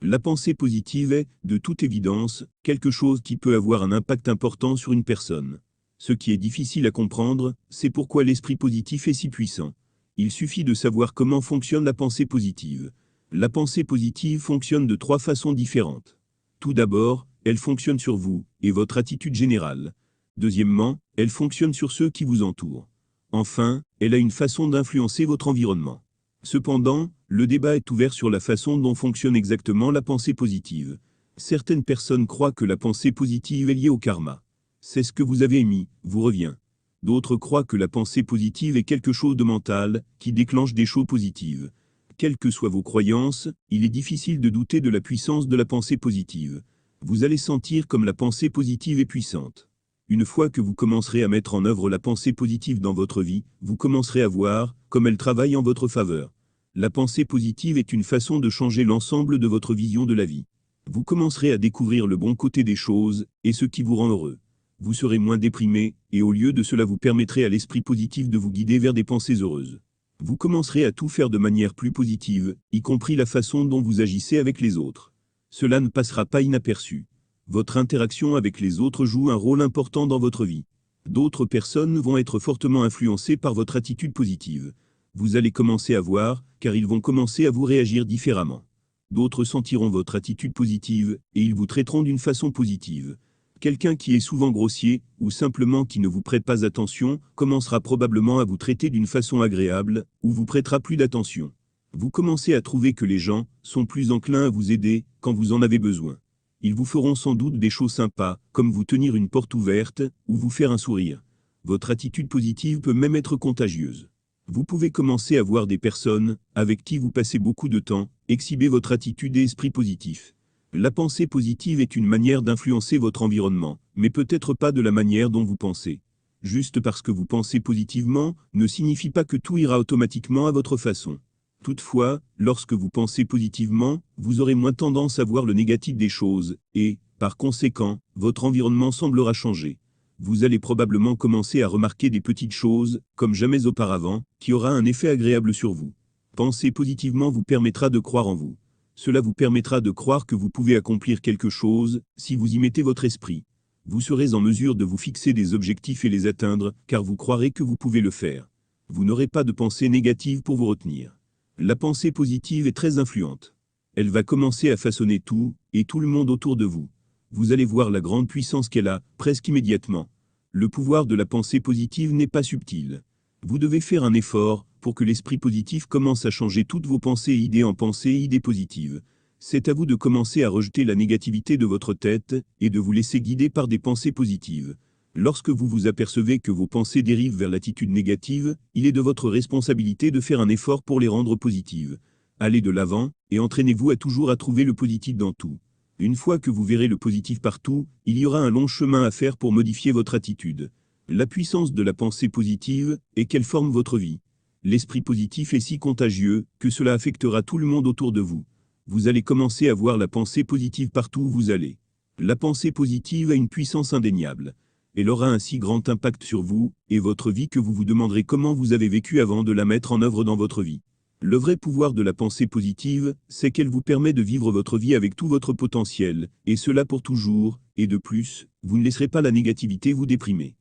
La pensée positive est, de toute évidence, quelque chose qui peut avoir un impact important sur une personne. Ce qui est difficile à comprendre, c'est pourquoi l'esprit positif est si puissant. Il suffit de savoir comment fonctionne la pensée positive. La pensée positive fonctionne de 3 façons différentes. Tout d'abord, elle fonctionne sur vous et votre attitude générale. Deuxièmement, elle fonctionne sur ceux qui vous entourent. Enfin, elle a une façon d'influencer votre environnement. Cependant, le débat est ouvert sur la façon dont fonctionne exactement la pensée positive. Certaines personnes croient que la pensée positive est liée au karma. C'est ce que vous avez émis, vous revient. D'autres croient que la pensée positive est quelque chose de mental, qui déclenche des choses positives. Quelles que soient vos croyances, il est difficile de douter de la puissance de la pensée positive. Vous allez sentir comme la pensée positive est puissante. Une fois que vous commencerez à mettre en œuvre la pensée positive dans votre vie, vous commencerez à voir comme elle travaille en votre faveur. La pensée positive est une façon de changer l'ensemble de votre vision de la vie. Vous commencerez à découvrir le bon côté des choses et ce qui vous rend heureux. Vous serez moins déprimé, et au lieu de cela vous permettrez à l'esprit positif de vous guider vers des pensées heureuses. Vous commencerez à tout faire de manière plus positive, y compris la façon dont vous agissez avec les autres. Cela ne passera pas inaperçu. Votre interaction avec les autres joue un rôle important dans votre vie. D'autres personnes vont être fortement influencées par votre attitude positive. Vous allez commencer à voir, car ils vont commencer à vous réagir différemment. D'autres sentiront votre attitude positive, et ils vous traiteront d'une façon positive. Quelqu'un qui est souvent grossier, ou simplement qui ne vous prête pas attention, commencera probablement à vous traiter d'une façon agréable, ou vous prêtera plus d'attention. Vous commencez à trouver que les gens sont plus enclins à vous aider quand vous en avez besoin. Ils vous feront sans doute des choses sympas, comme vous tenir une porte ouverte, ou vous faire un sourire. Votre attitude positive peut même être contagieuse. Vous pouvez commencer à voir des personnes, avec qui vous passez beaucoup de temps, exhiber votre attitude et esprit positif. La pensée positive est une manière d'influencer votre environnement, mais peut-être pas de la manière dont vous pensez. Juste parce que vous pensez positivement, ne signifie pas que tout ira automatiquement à votre façon. Toutefois, lorsque vous pensez positivement, vous aurez moins tendance à voir le négatif des choses, et, par conséquent, votre environnement semblera changer. Vous allez probablement commencer à remarquer des petites choses, comme jamais auparavant, qui aura un effet agréable sur vous. Penser positivement vous permettra de croire en vous. Cela vous permettra de croire que vous pouvez accomplir quelque chose, si vous y mettez votre esprit. Vous serez en mesure de vous fixer des objectifs et les atteindre, car vous croirez que vous pouvez le faire. Vous n'aurez pas de pensée négative pour vous retenir. La pensée positive est très influente. Elle va commencer à façonner tout, et tout le monde autour de vous. Vous allez voir la grande puissance qu'elle a, presque immédiatement. Le pouvoir de la pensée positive n'est pas subtil. Vous devez faire un effort, pour que l'esprit positif commence à changer toutes vos pensées et idées en pensées et idées positives. C'est à vous de commencer à rejeter la négativité de votre tête, et de vous laisser guider par des pensées positives. Lorsque vous vous apercevez que vos pensées dérivent vers l'attitude négative, il est de votre responsabilité de faire un effort pour les rendre positives. Allez de l'avant, et entraînez-vous à toujours à trouver le positif dans tout. Une fois que vous verrez le positif partout, il y aura un long chemin à faire pour modifier votre attitude. La puissance de la pensée positive est qu'elle forme votre vie. L'esprit positif est si contagieux que cela affectera tout le monde autour de vous. Vous allez commencer à voir la pensée positive partout où vous allez. La pensée positive a une puissance indéniable. Elle aura un si grand impact sur vous et votre vie que vous vous demanderez comment vous avez vécu avant de la mettre en œuvre dans votre vie. Le vrai pouvoir de la pensée positive, c'est qu'elle vous permet de vivre votre vie avec tout votre potentiel, et cela pour toujours, et de plus, vous ne laisserez pas la négativité vous déprimer.